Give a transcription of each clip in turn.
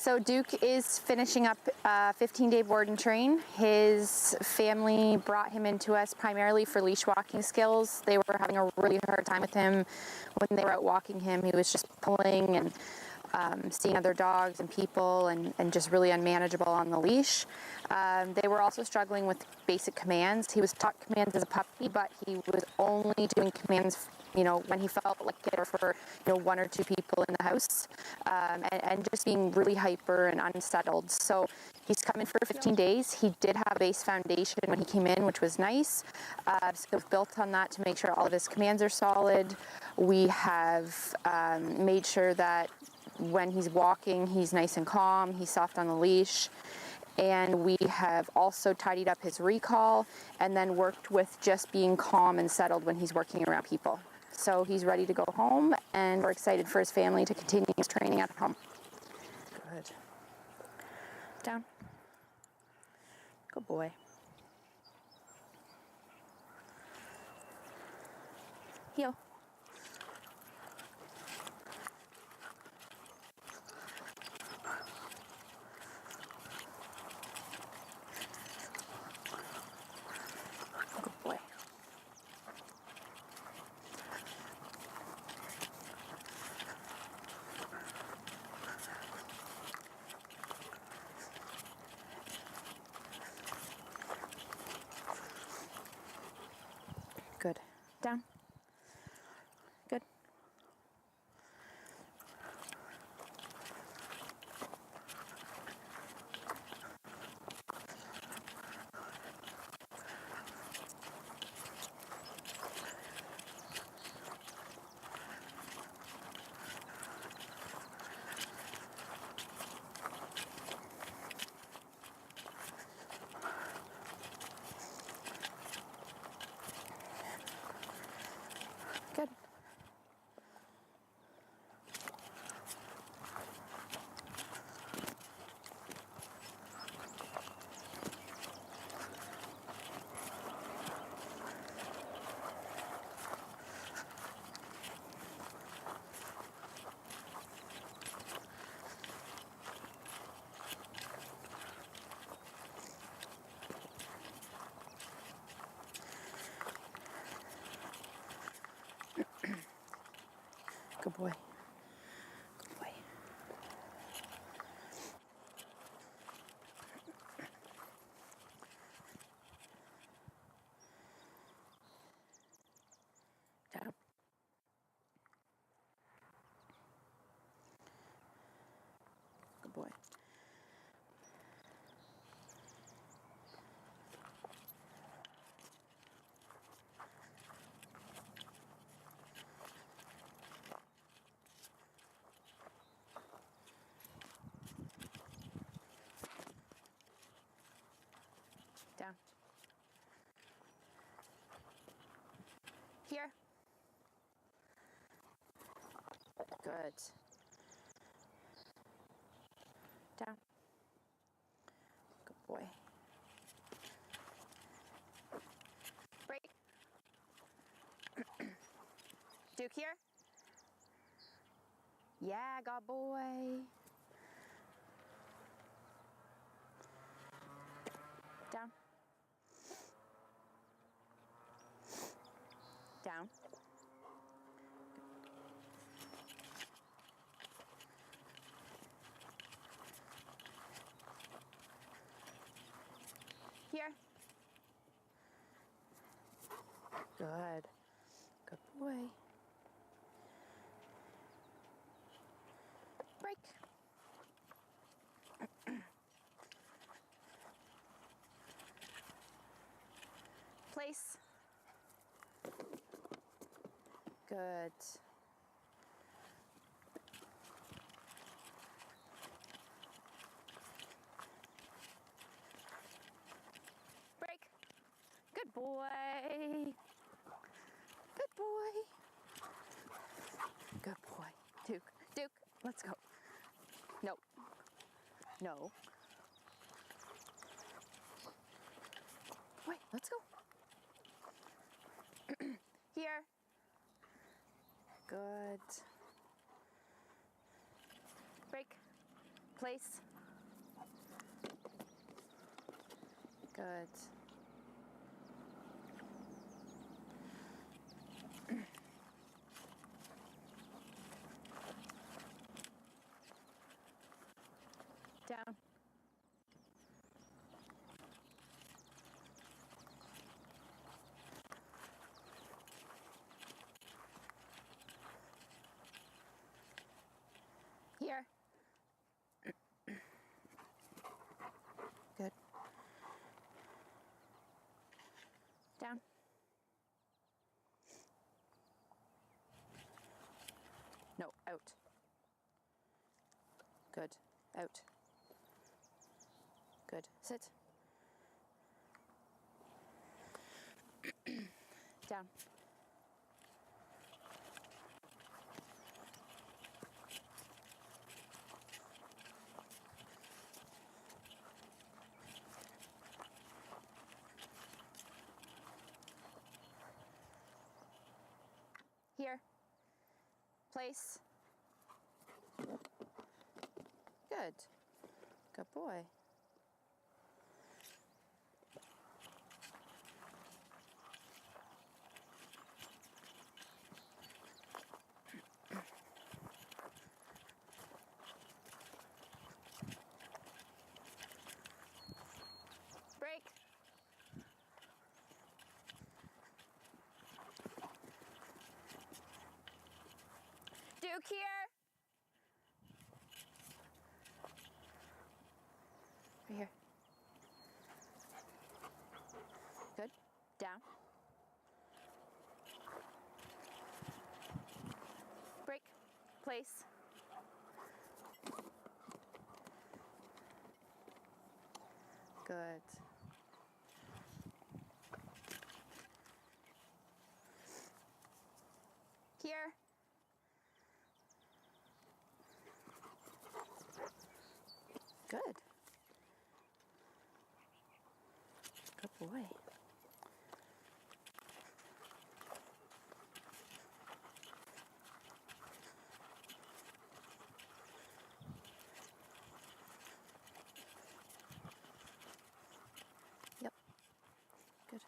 So Duke is finishing up a 15-day board and train. His family brought him into us primarily for leash walking skills. They were having a really hard time with him when they were out walking him. He was just pulling and seeing other dogs and people and just really unmanageable on the leash. They were also struggling with basic commands. He was taught commands as a puppy, but he was only doing commands, you know, when he felt like it, or for, you know, one or two people in the house, and just being really hyper and unsettled. So he's come in for 15 days. He did have a base foundation when he came in, which was nice. So we've built on that to make sure all of his commands are solid. We have made sure that when he's walking, he's nice and calm, he's soft on the leash. And we have also tidied up his recall and then worked with just being calm and settled when he's working around people. So he's ready to go home, and we're excited for his family to continue his training at home. Good. Down. Good boy. Heel. Good boy. Good. Down. Good. Good. Good boy. Good boy. Down. Good boy. Down. Here. Good. Down. Good boy. Break. Duke here. Yeah, good boy. Down. Down. Here. Good. Good boy. Break. Place. Good. Break. Good boy. Good boy. Good boy. Duke. Duke, let's go. No. No. Wait, let's go. Here. Good. Break. place. Good. Down. Here. Good. Down. No, out. Good. Out. Good. Sit. Down. Here. Place. Good. Good boy. Break. Duke here. Right here. Good. Down. Break. Place. Good. Here. Good. Good boy. Yep. Good.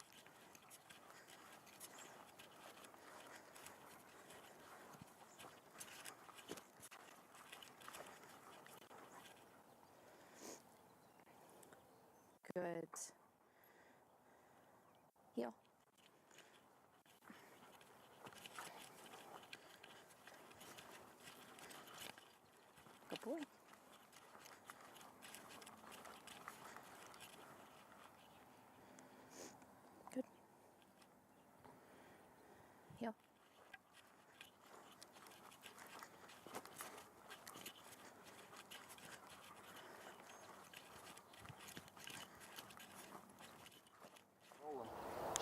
Good. Heel. Good boy. Good. Heel.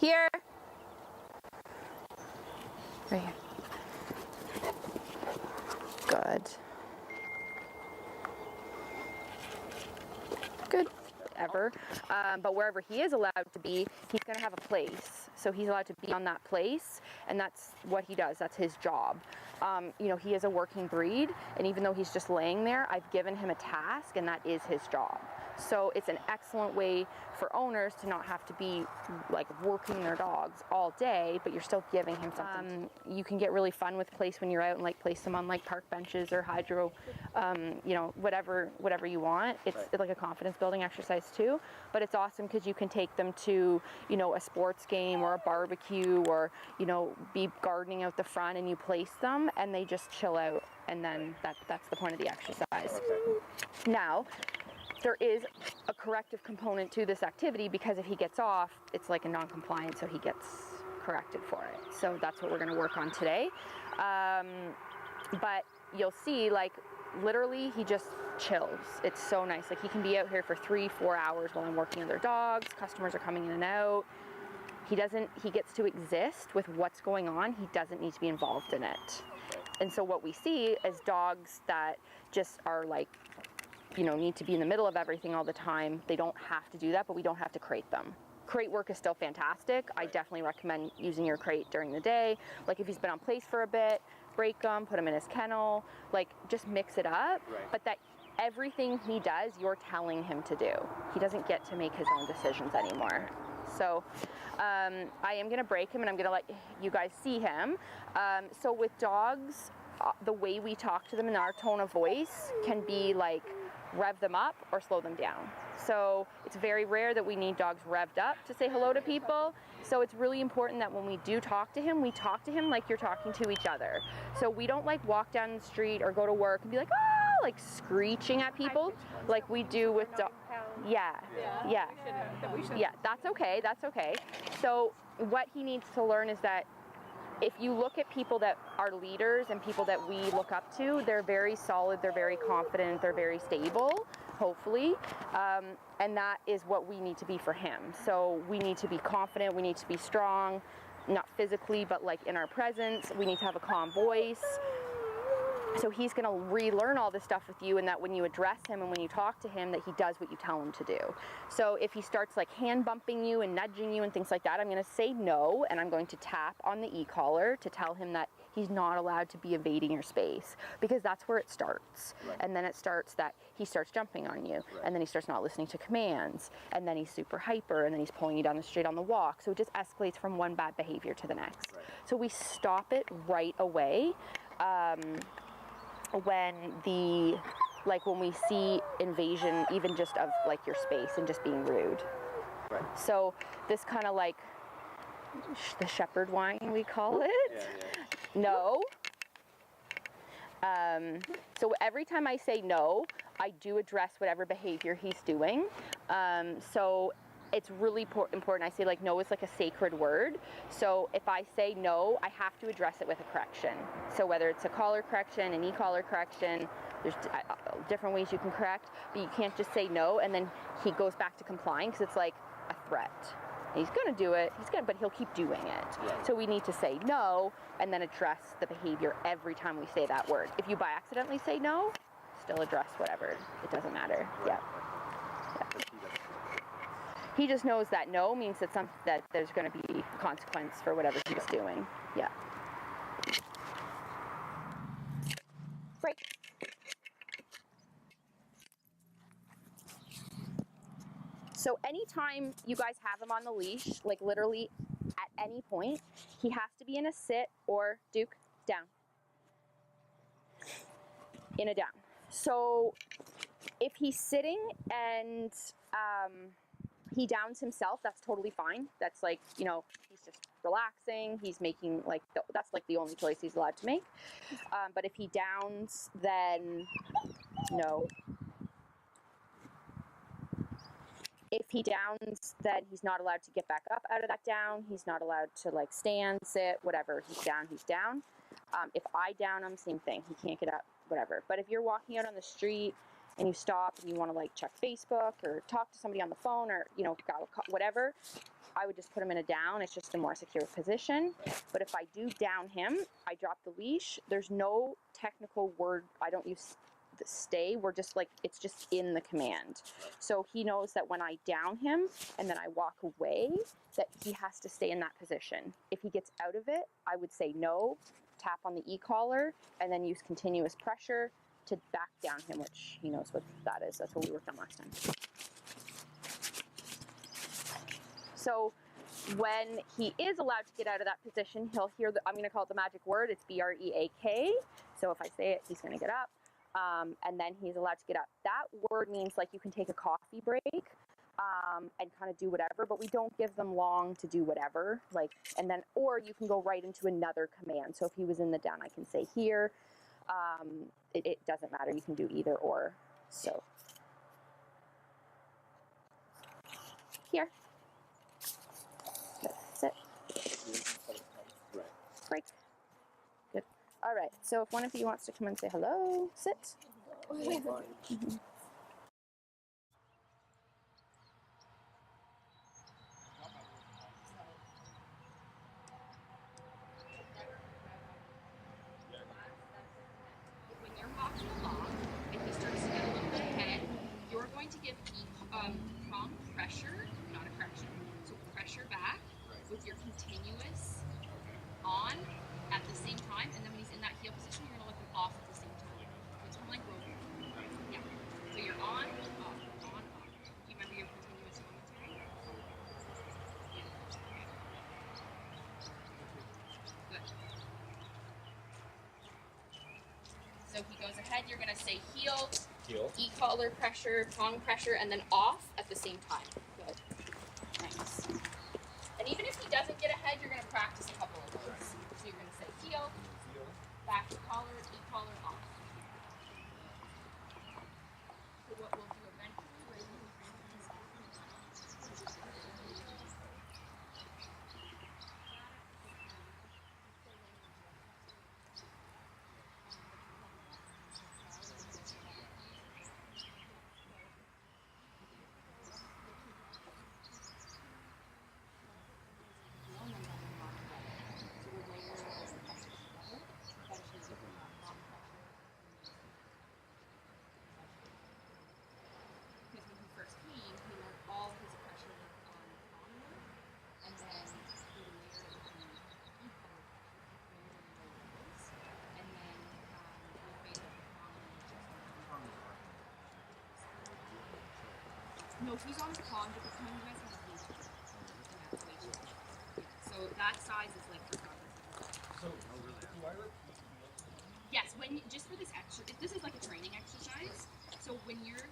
Here. Right here. Good. Good. Ever. But wherever he is allowed to be, he's going to have a place. So he's allowed to be on that place, and that's what he does. That's his job. You know, he is a working breed, and even though he's just laying there, I've given him a task, and that is his job. So it's an excellent way for owners to not have to be like working their dogs all day, but you're still giving him something. You can get really fun with place when you're out and like place them on like park benches or hydro, you know, whatever you want. It's like a confidence building exercise too, but it's awesome because you can take them to, you know, a sports game or a barbecue, or, you know, be gardening out the front, and you place them and they just chill out, and then that's the point of the exercise. Now, there is a corrective component to this activity, because if he gets off, it's like a non-compliant, so he gets corrected for it. So that's what we're going to work on today. But you'll see, like, literally he just chills. It's so nice. Like, he can be out here for 3-4 hours while I'm working on their dogs. Customers are coming in and out. He gets to exist with what's going on. He doesn't need to be involved in it. And so what we see is dogs that just are like, you know, need to be in the middle of everything all the time. They don't have to do that, but we don't have to crate them. Crate work is still fantastic. I definitely recommend using your crate during the day. Like, if he's been on place for a bit, break him, put him in his kennel, like, just mix it up. But that everything he does, you're telling him to do. He doesn't get to make his own decisions anymore. So I am going to break him, and I'm going to let you guys see him. So with dogs, the way we talk to them in our tone of voice can be like rev them up or slow them down. So it's very rare that we need dogs revved up to say hello to people. So it's really important that when we do talk to him, we talk to him like you're talking to each other. So we don't like walk down the street or go to work and be like, ah, like screeching at people like we do with dogs. Yeah, that's okay, that's okay. So what he needs to learn is that if you look at people that are leaders and people that we look up to, they're very solid, they're very confident, they're very stable, hopefully, and that is what we need to be for him. So we need to be confident, we need to be strong, not physically, but like in our presence. We need to have a calm voice. So he's going to relearn all this stuff with you, and that when you address him and when you talk to him, that he does what you tell him to do. So if he starts like hand bumping you and nudging you and things like that, I'm going to say no, and I'm going to tap on the e-collar to tell him that he's not allowed to be evading your space, because that's where it starts. Right. And then it starts that he starts jumping on you, right. And then he starts not listening to commands, and then he's super hyper, and then he's pulling you down the street on the walk. So it just escalates from one bad behavior to the next. Right. So we stop it right away. When we see invasion, even just of like your space and just being rude. Right. So this kind of like the shepherd whine, we call it. No. So every time I say no, I do address whatever behavior he's doing. So it's really important. I say like no is like a sacred word. So if I say no, I have to address it with a correction. So whether it's a collar correction, an e-collar correction, there's different ways you can correct, but you can't just say no and then he goes back to complying, because it's like a threat. He's going to do it, but he'll keep doing it. Right. So we need to say no and then address the behavior every time we say that word. If you by accidentally say no, still address whatever. It doesn't matter. Right. Yeah. He just knows that no means that there's going to be consequence for whatever he's doing. Yeah. Break. So anytime you guys have him on the leash, like literally at any point, he has to be in a sit or Duke, down. In a down. So if he's sitting and he downs himself, that's totally fine. That's like, he's just relaxing. He's making that's like the only choice he's allowed to make. But if he downs, then no. If he downs, then he's not allowed to get back up out of that down. He's not allowed to like stand, sit, whatever. He's down, he's down. If I down him, same thing. He can't get up, whatever. But if you're walking out on the street and you stop and you want to like check Facebook or talk to somebody on the phone or, whatever, I would just put him in a down. It's just a more secure position. But if I do down him, I drop the leash. There's no technical word. I don't use the stay. We're just like, it's just in the command. So he knows that when I down him and then I walk away, that he has to stay in that position. If he gets out of it, I would say no, tap on the e-collar, and then use continuous pressure to back down him, which he knows what that is. That's what we worked on last time. So when he is allowed to get out of that position, he'll hear I'm going to call it the magic word. It's B-R-E-A-K. So if I say it, he's going to get up. And then he's allowed to get up. That word means like you can take a coffee break and kind of do whatever, but we don't give them long to do whatever. Or you can go right into another command. So if he was in the down, I can say here. It doesn't matter. You can do either or. So here. Good. Sit. Break. Good. All right. So if one of you wants to come and say hello, sit. Mm-hmm. When you're walking along and he starts to get a little bit ahead, you're going to give prompt pressure, not a correction. So pressure back with your continuous on at the same time, and then when he's in that heel position, you're going to let him off at the same time. So it's kind of like roving. Yeah. he goes ahead, you're gonna say heel, Heel. e-collar pressure, prong pressure, and then off at the same time. Good. Nice. And even if he doesn't get ahead, you're gonna practice a couple of those. So you're gonna say heel, back to collar, e-collar, off. So what we'll do eventually, right? No, he's on the prong, but the prong you guys have a leash. And that's way too long. So that size is like for progress. So, do I repeat? Yes, when you, just for this exercise, this is like a training exercise. So when you're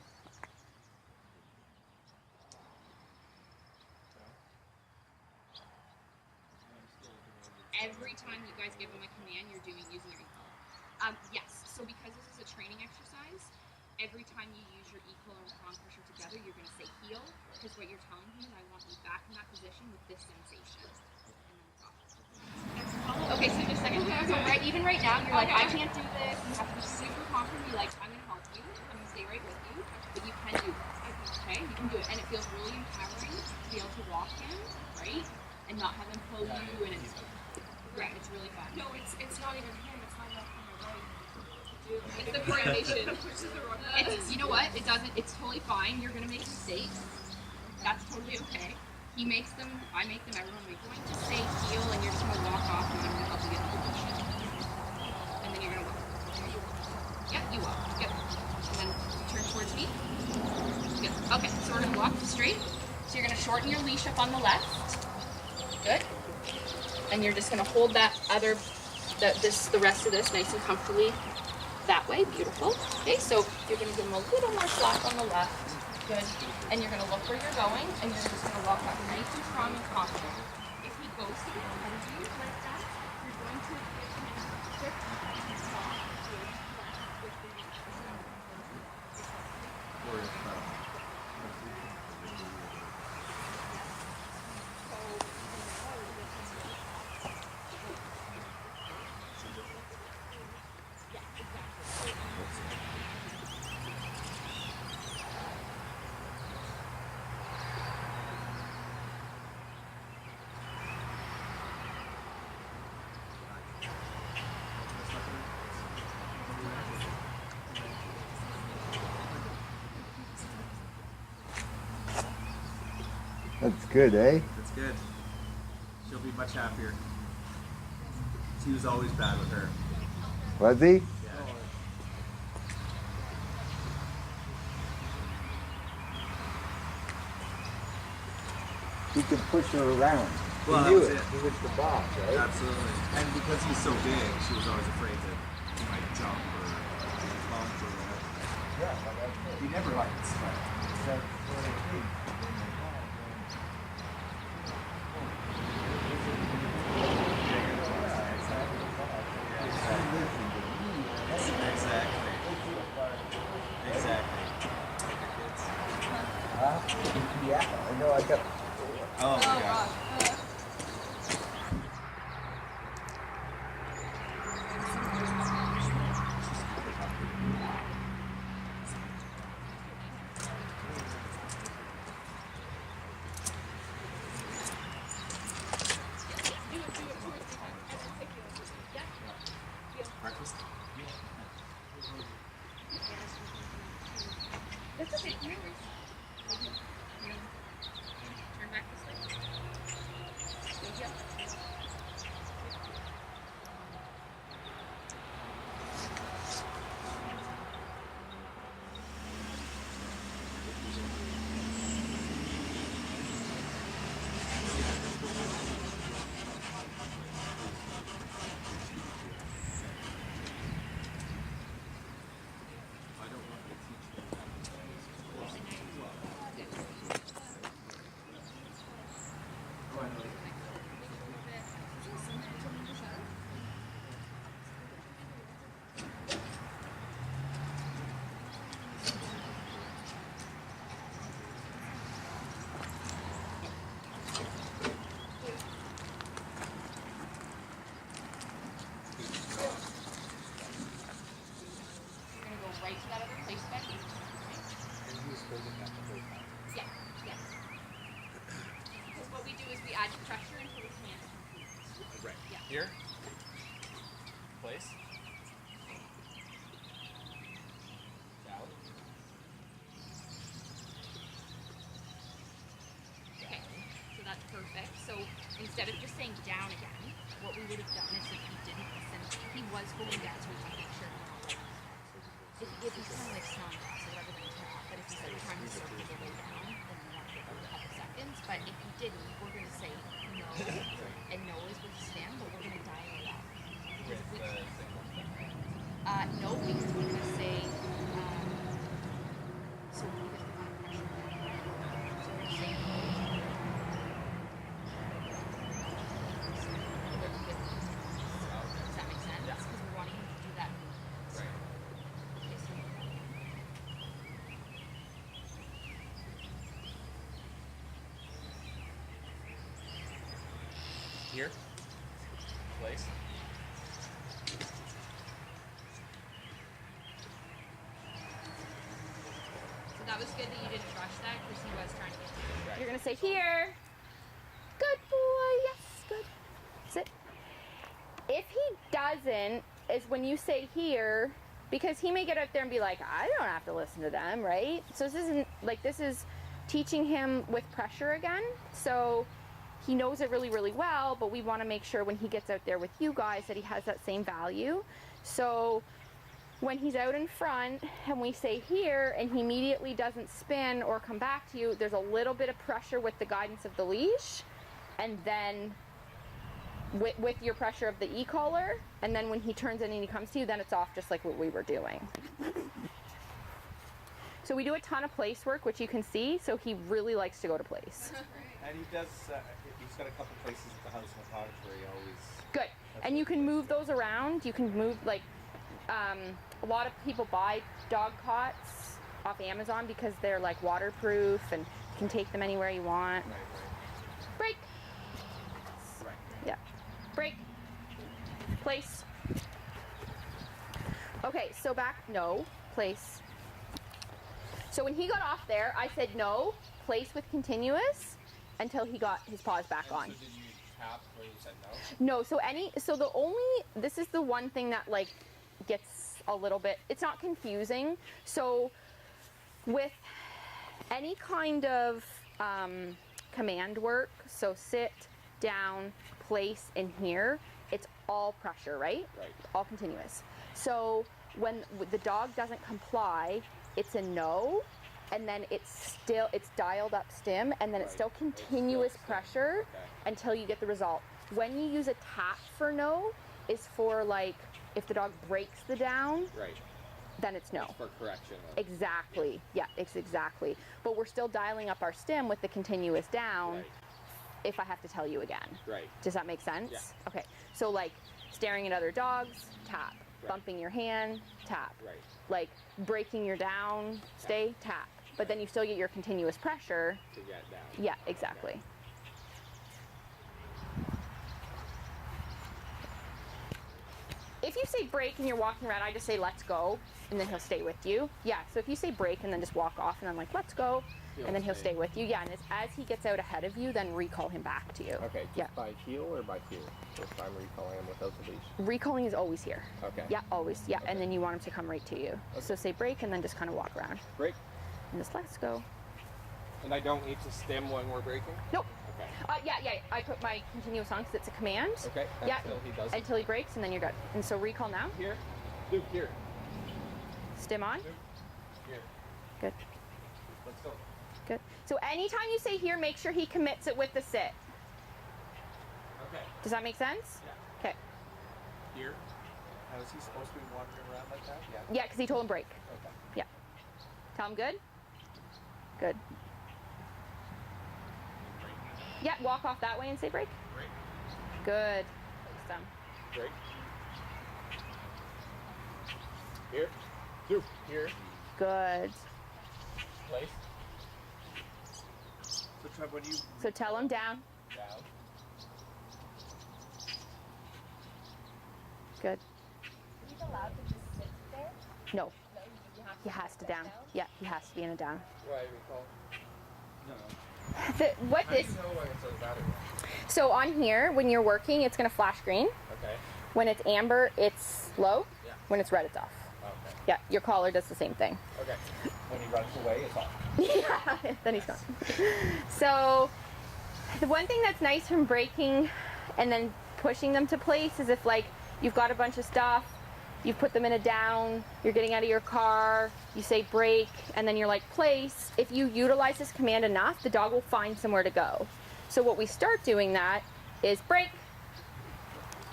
every time you guys give him a command, you're using your e-collar. Yes. So because this is a training exercise, every time you use your e-collar and prong pressure together, you're going to say heel, because what you're telling him is I want you back in that position with this sensation. And then it's off. Okay, so just a second. So even right now, you're like, I can't do this. You have to be super confident. Be like, I'm going to help you. I'm going to stay right with you. But you can do this. Okay? You can do it. And it feels really empowering to be able to walk him, right? And not have him pull you. And it's great. It's really fun. No, it's not even him. It's my left and my right. It's the coordination. It's, you know what? It doesn't. It's totally fine. You're gonna make mistakes. That's totally okay. He makes them. I make them. Everyone. We're going to say heel, and you're just gonna walk off, and I'm gonna help you get in position. And then you're gonna walk. Yep, you walk. Yep. And then turn towards me. Good. Okay. So we're gonna walk straight. So you're gonna shorten your leash up on the left. Good. And you're just gonna hold that other, the rest of this nice and comfortably. That way, beautiful. Okay, so you're going to give him a little more slack on the left. Good. And you're going to look where you're going, and you're just going to walk up nice and strong and confident. If he goes to the ahead of you like that, you're going to give him a quick stop with the leash. That's good, eh? That's good. She'll be much happier. He was always bad with her. Was he? Yeah. He could push her around. Well, he knew that was it. it. He was the boss, right? Absolutely. And because he's so big, she was always afraid that he might jump or bump or whatever. Yeah, but that's it. He never liked to sweat. That's what it is. Exactly. Yeah, I know. I got. Oh my God. Breakfast? That's okay. No worries. Turn back this way. Good job. to that other place bed. And he was holding that the whole time. Yeah, yeah. Because what we do is we add pressure until his hands complete. Right. Yeah. Here. Place. Down. Okay, so that's perfect. So instead of just saying down again, what we would have done is if he didn't listen, he was going down, so we want to make sure he's not like, if he's kind of like Sunnidale, so whatever then tap, but if he's like trying to circle the way down, then we want to give him a couple seconds. But if he didn't, we're going to say no, and no is with stem, but we're going to dial it up. Because if we, no, because we're going to say, so because we want pressure. So we're going to say no. Does that make sense? Because we're wanting him to do that. Right. Okay, so Here. Place. So that was good that you didn't rush that because he was trying to get to you. Right. You're gonna say here. Good boy. Yes, good. Sit. If he doesn't, is when you say here, because he may get out there and be like, I don't have to listen to them, right? So this isn't like, this is teaching him with pressure again. So he knows it really, really well, but we want to make sure when he gets out there with you guys that he has that same value. So when he's out in front and we say here and he immediately doesn't spin or come back to you, there's a little bit of pressure with the guidance of the leash, and then with your pressure of the e-collar, and then when he turns in and he comes to you, then it's off just like what we were doing. So we do a ton of place work, which you can see, so he really likes to go to place. And he does. He's got a couple places at the house in the cottage where he always. Good. And you can move those around. You can move, like, a lot of people buy dog cots off Amazon because they're like waterproof and you can take them anywhere you want. Right. Break. Right. Yeah. Break. Place. Okay, so back, no, place. So when he got off there, I said no, place with continuous until he got his paws back on. So did you tap when you said no? No, this is the one thing that like gets a little bit, it's not confusing. So with any kind of command work, so sit, down, place, and here, it's all pressure, right? Right. All continuous. So when the dog doesn't comply, it's a no, and then it's dialed up stim, and then it's still continuous pressure until you get the result. When you use a tap for no, is for like, if the dog breaks the down, Right. then it's no. For correction. Exactly. Yeah, it's exactly. But we're still dialing up our stim with the continuous down Right. if I have to tell you again. Right. Does that make sense? Yeah. Okay. So like staring at other dogs, tap. Right. Bumping your hand, tap. Right. Like breaking your down, stay, tap. But then you still get your continuous pressure. To get down. Yeah, exactly. If you say break and you're walking around, I just say let's go, and then he'll stay with you. Yeah, so if you say break and then just walk off, and I'm like let's go, and then he'll stay with you. Yeah, and as he gets out ahead of you, then recall him back to you. Okay, just Yeah. by heel or by heel? First time recalling him without the leash. Recalling is always here. Okay. Yeah, always. Yeah, and then you want him to come right to you. So say break and then just kind of walk around. Break. And just let's go. And I don't need to stim when we're breaking? Nope. Okay. Yeah. I put my continuous on because it's a command. Okay, Yeah. until he does it. Until he breaks, and then you're good. And so recall now. Here. Luke, here. Stim on. Luke, here. Good. Let's go. Good. So anytime you say here, make sure he commits it with the sit. Okay. Does that make sense? Yeah. Okay. Here. How is he supposed to be wandering around like that? Yeah. Yeah, because he told him break. Okay. Yeah. Tell him good. Good. Yeah, walk off that way and say break. Break. Good. Place them. Break. Here. Luke, here. Good. Place. So Trev, what do you So tell him down. down? Good. He's allowed to just sit there? No. No, you have he has to down. Yeah, he has to be in a down. Why recall? No. What How do this? you know when it says battery? So on here, when you're working, it's gonna flash green. Okay. When it's amber, it's low. Yeah. When it's red, it's off. Okay. Yeah, your collar does the same thing. Okay. When he runs away, it's off. Yeah, then he's gone. So the one thing that's nice from braking and then pushing them to place is if like you've got a bunch of stuff, you've put them in a down, you're getting out of your car, you say brake, and then you're like place. If you utilize this command enough, the dog will find somewhere to go. So what we start doing that is brake,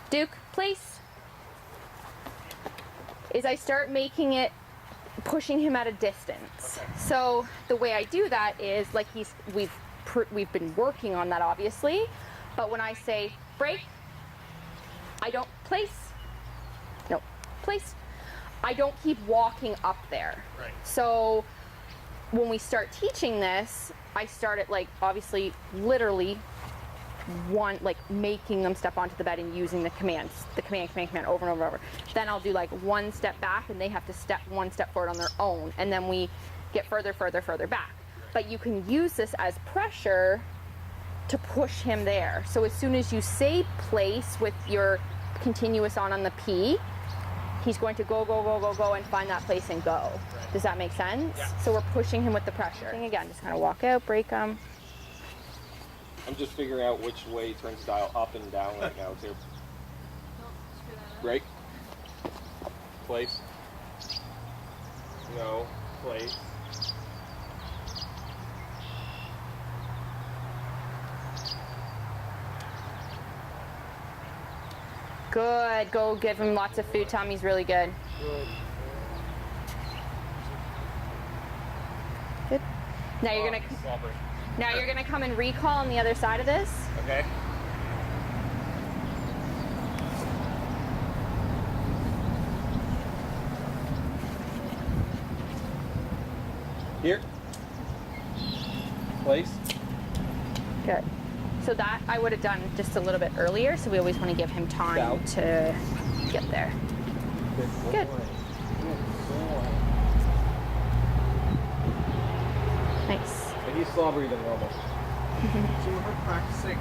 Duke, place. Is I start making it, pushing him at a distance. Okay. So the way I do that is like we've been working on that obviously, but when I say brake, I don't place. No, place. I don't keep walking up there. Right. So when we start teaching this, I start at like obviously literally making them step onto the bed and using the commands, the command over and over. Then I'll do like one step back and they have to step one step forward on their own, and then we get further back. But you can use this as pressure to push him there. So as soon as you say place with your continuous on the P, he's going to go and find that place and go. Right. Does that make sense? Yeah. So we're pushing him with the pressure. And again, just kind of walk out, break him. I'm just figuring out which way turns dial up and down right now too. Brake. Place. No. Place. Good. Go give him lots of food. Tommy's really good. Good. Good. Now you're gonna. Now you're gonna come and recall on the other side of this. Okay. Here. Place. Good. So that I would have done just a little bit earlier, so we always want to give him time Down. to get there. Good. Nice. And he's slobbery than normal. So when we're practicing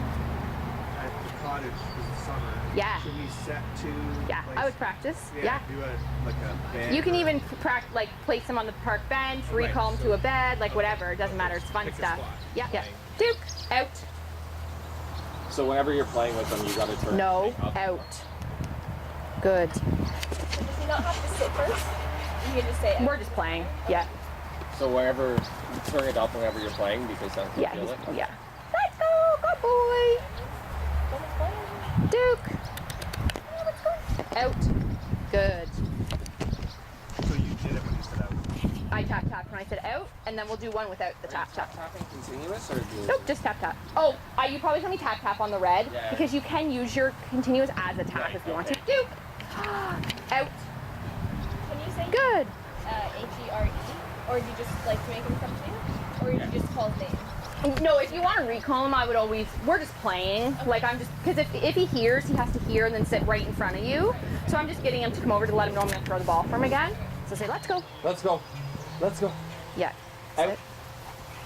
at the cottage this summer, Yeah. should we set to Yeah, place? I would practice. Yeah. Do a band. You can or- even place him on the park bench, Right, recall him so- to a bed, like okay. whatever. It doesn't matter. It's fun Pick a stuff. spot. Yeah. Yeah. Playing. Duke, out. So whenever you're playing with them, you gotta turn No, everything up. out. Good. Does he not have to sit first? You can just say We're just playing. Yeah. So whenever, turn it up whenever you're playing because then you Yeah. feel it. Yeah. Let's go. Good boy. Duke. Oh, let's go. Out. Good. So you did it when you said out. I tap when I said out, and then we'll do one without the tap. Tapping continuous or do Nope, just tap. Oh, you probably told me tap on the red, Yeah. because you can use your continuous as a tap Right, if you want okay. to. Duke. Out. Can you say Good. H-E-R-E? Or do you just like to make him come to you? Or do you just call his name? No, if you want to recall him, I would always, we're just playing. Like I'm just, because if he hears, he has to hear and then sit right in front of you. So I'm just getting him to come over to let him know I'm going to throw the ball for him again. So say, let's go. Let's go. Let's go. Yeah. Out. Sit.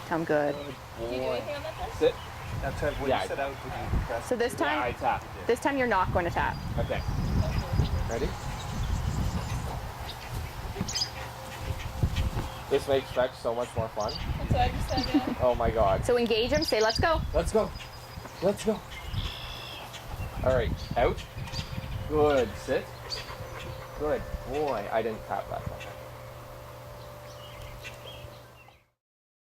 Tell him good. Do you do anything on that test? Sit. That's when Yeah, you I- said out, did you press? So this Yeah, I time, tap. this time you're not going to tap. Okay. Ready? This makes fetch so much more fun. That's what I just said, yeah. Oh my god. So engage him, say, let's go. Let's go. Let's go. All right. Out. Good. Sit. Good. Boy, I didn't tap that one.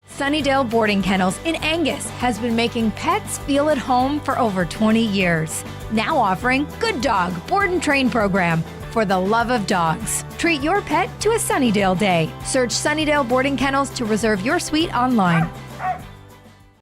Sunnidale Boarding Kennels in Angus has been making pets feel at home for over 20 years. Now offering Good Dog Board and Train program for the love of dogs. Treat your pet to a Sunnydale day. Search Sunnydale Boarding Kennels to reserve your suite online.